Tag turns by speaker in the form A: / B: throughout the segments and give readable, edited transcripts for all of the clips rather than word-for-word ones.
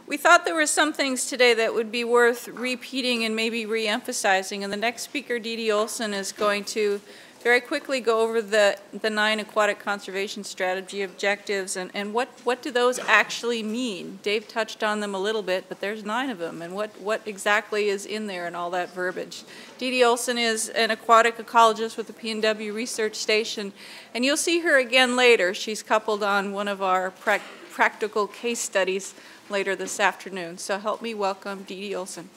A: We thought there were some things today that would be worth repeating and maybe re-emphasizing, and the next speaker, Dee Olson, is going to very quickly go over the 9 aquatic conservation strategy objectives and what do those actually mean. Dave touched on them a little bit, but there's 9 of them, and what exactly is in there and all that verbiage. Dee Olson is an aquatic ecologist with the P&W Research Station, and you'll see her again later. She's coupled on one of our practical case studies later this afternoon. So help me welcome Dee Olson.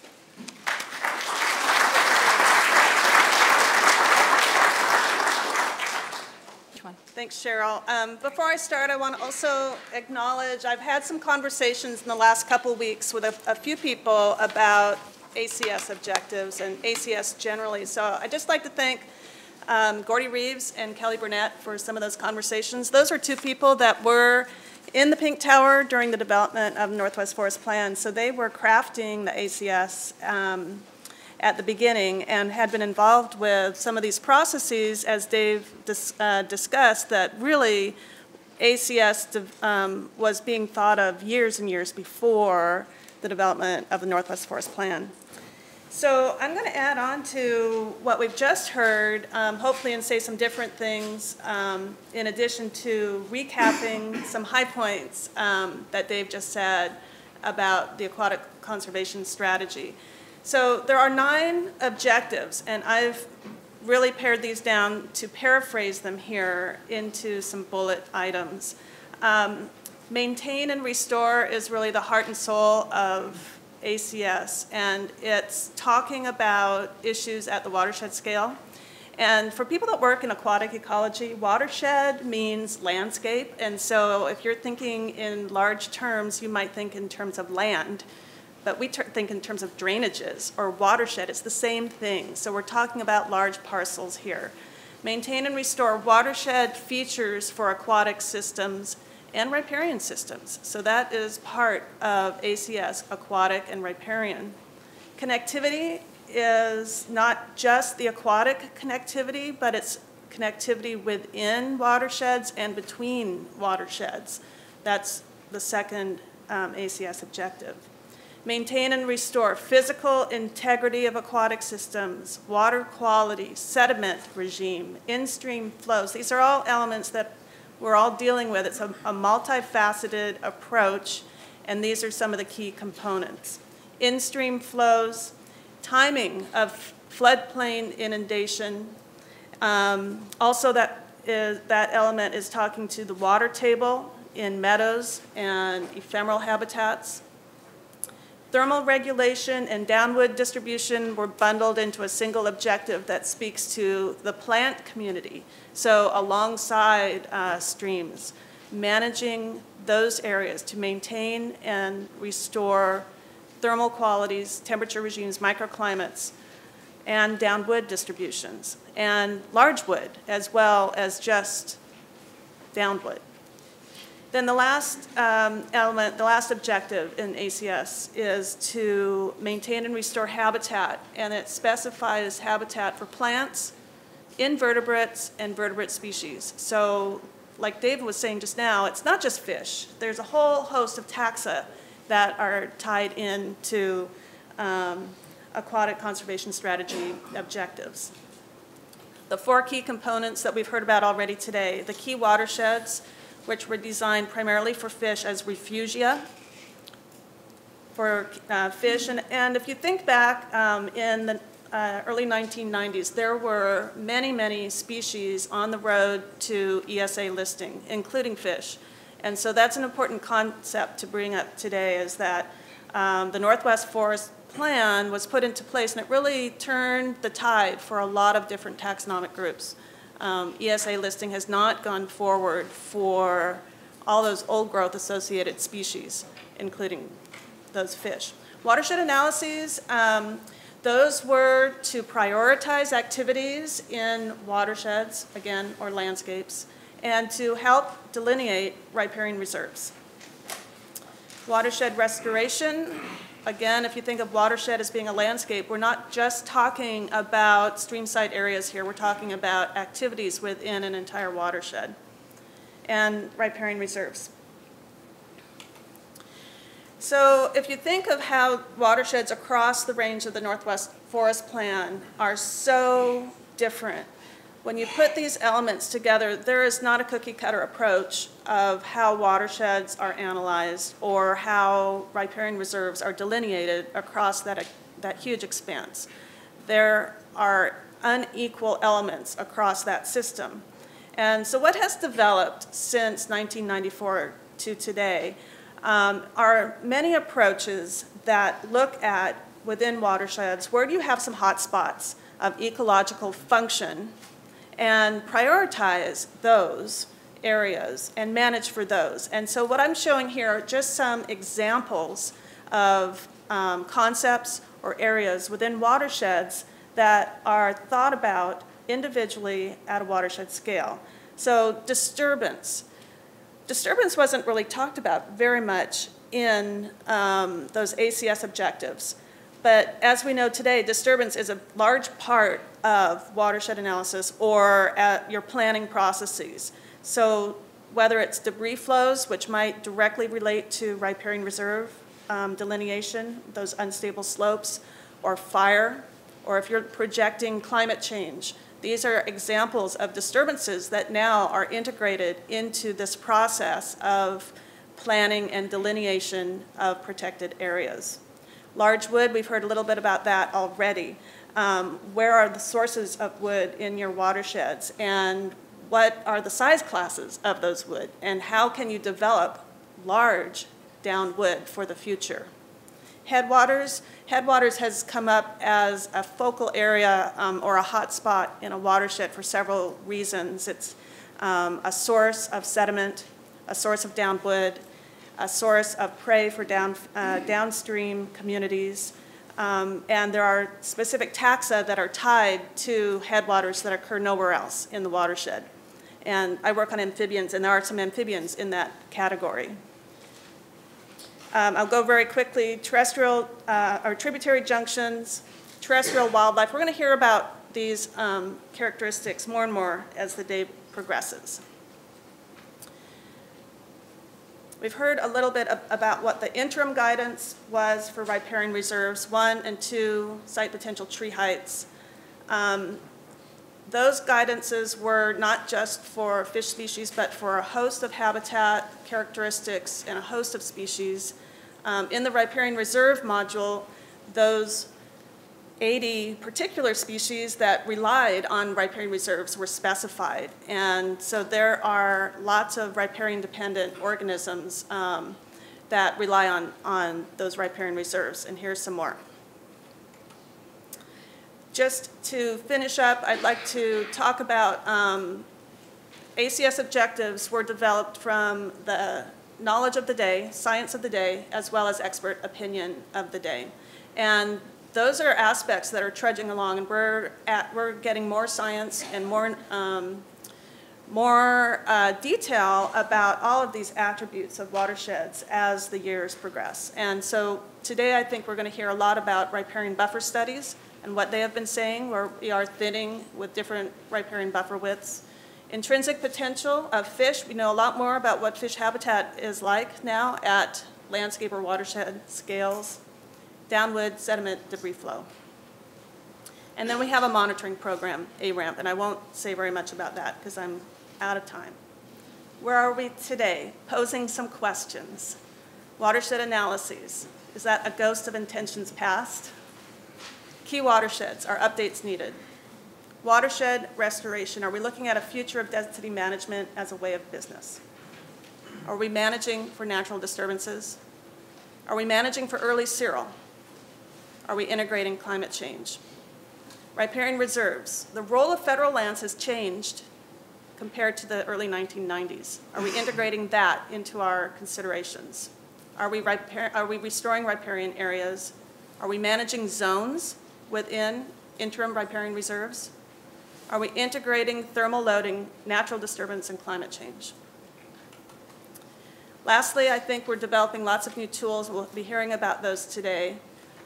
B: Thanks, Cheryl. Before I start, I want to also acknowledge I've had some conversations in the last couple of weeks with a few people about ACS objectives and ACS generally. So I'd just like to thank Gordy Reeves and Kelly Burnett for some of those conversations. Those are 2 people that were in the Pink Tower during the development of the Northwest Forest Plan. So they were crafting the ACS at the beginning and had been involved with some of these processes, as Dave discussed, that really ACS was being thought of years and years before the development of the Northwest Forest Plan. So I'm going to add on to what we've just heard, hopefully, and say some different things in addition to recapping some high points that Dave just said about the aquatic conservation strategy. So there are 9 objectives, and I've really pared these down to paraphrase them here into some bullet items. Maintain and restore is really the heart and soul of ACS, and it's talking about issues at the watershed scale. And for people that work in aquatic ecology, watershed means landscape, and so if you're thinking in large terms, you might think in terms of land, but we think in terms of drainages or watershed. It's the same thing, so we're talking about large parcels here. Maintain and restore watershed features for aquatic systems and riparian systems. So that is part of ACS, aquatic and riparian. Connectivity is not just the aquatic connectivity, but it's connectivity within watersheds and between watersheds. That's the second ACS objective. Maintain and restore physical integrity of aquatic systems, water quality, sediment regime, in-stream flows. These are all elements that we're all dealing with. It's a multifaceted approach, and these are some of the key components. In-stream flows, timing of floodplain inundation. Also, that element is talking to the water table in meadows and ephemeral habitats. Thermal regulation and downward distribution were bundled into a single objective that speaks to the plant community. So alongside streams, managing those areas to maintain and restore thermal qualities, temperature regimes, microclimates, and downwood distributions, and large wood as well as just downwood. Then the last element, the last objective in ACS is to maintain and restore habitat, and it specifies habitat for plants, invertebrates, and vertebrate species. So like David was saying just now, it's not just fish. There's a whole host of taxa that are tied into aquatic conservation strategy objectives. The 4 key components that we've heard about already today, the key watersheds, which were designed primarily for fish as refugia for fish. And if you think back in the early 1990s, there were many, many species on the road to ESA listing, including fish. And so that's an important concept to bring up today, is that the Northwest Forest Plan was put into place, and it really turned the tide for a lot of different taxonomic groups. ESA listing has not gone forward for all those old growth associated species, including those fish. Watershed analyses, those were to prioritize activities in watersheds, again, or landscapes, and to help delineate riparian reserves. Watershed restoration, again, if you think of watershed as being a landscape, we're not just talking about streamside areas here. We're talking about activities within an entire watershed. And riparian reserves. So if you think of how watersheds across the range of the Northwest Forest Plan are so different, when you put these elements together, there is not a cookie-cutter approach of how watersheds are analyzed or how riparian reserves are delineated across that huge expanse. There are unequal elements across that system. And so what has developed since 1994 to today are many approaches that look at, within watersheds, where do you have some hot spots of ecological function, and prioritize those areas and manage for those. And so what I'm showing here are just some examples of concepts or areas within watersheds that are thought about individually at a watershed scale. So disturbance. Disturbance wasn't really talked about very much in those ACS objectives. But as we know today, disturbance is a large part of watershed analysis or at your planning processes. So whether it's debris flows, which might directly relate to riparian reserve delineation, those unstable slopes, or fire, or if you're projecting climate change, these are examples of disturbances that now are integrated into this process of planning and delineation of protected areas. Large wood, we've heard a little bit about that already. Where are the sources of wood in your watersheds, and what are the size classes of those wood, and how can you develop large down wood for the future? Headwaters. Headwaters has come up as a focal area or a hot spot in a watershed for several reasons. It's a source of sediment, a source of down wood, a source of prey for downstream communities, and there are specific taxa that are tied to headwaters that occur nowhere else in the watershed. And I work on amphibians, and there are some amphibians in that category. I'll go very quickly. Terrestrial or tributary junctions, terrestrial wildlife. We're going to hear about these characteristics more and more as the day progresses. We've heard a little bit about what the interim guidance was for riparian reserves, 1 and 2 site potential tree heights. Those guidances were not just for fish species, but for a host of habitat characteristics and a host of species. In the riparian reserve module, those 80 particular species that relied on riparian reserves were specified. And so there are lots of riparian-dependent organisms that rely on those riparian reserves, and here's some more. Just to finish up, I'd like to talk about ACS objectives were developed from the knowledge of the day, science of the day, as well as expert opinion of the day. And those are aspects that are trudging along, and we're getting more science and more detail about all of these attributes of watersheds as the years progress. And so today I think we're going to hear a lot about riparian buffer studies and what they have been saying, where we are thinning with different riparian buffer widths. Intrinsic potential of fish. We know a lot more about what fish habitat is like now at landscape or watershed scales. Downwood, sediment, debris flow. And then we have a monitoring program, ARAMP, and I won't say very much about that because I'm out of time. Where are we today? Posing some questions. Watershed analyses. Is that a ghost of intentions past? Key watersheds. Are updates needed? Watershed restoration. Are we looking at a future of density management as a way of business? Are we managing for natural disturbances? Are we managing for early cirrus? Are we integrating climate change? Riparian reserves. The role of federal lands has changed compared to the early 1990s. Are we integrating that into our considerations? Are we restoring riparian areas? Are we managing zones within interim riparian reserves? Are we integrating thermal loading, natural disturbance, and climate change? Lastly, I think we're developing lots of new tools. We'll be hearing about those today.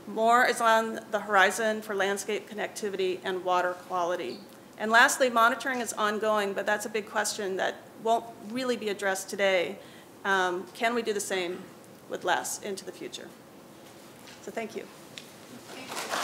B: More is on the horizon for landscape connectivity and water quality. And lastly, monitoring is ongoing, but that's a big question that won't really be addressed today. Can we do the same would last into the future. So thank you.
A: Thank you.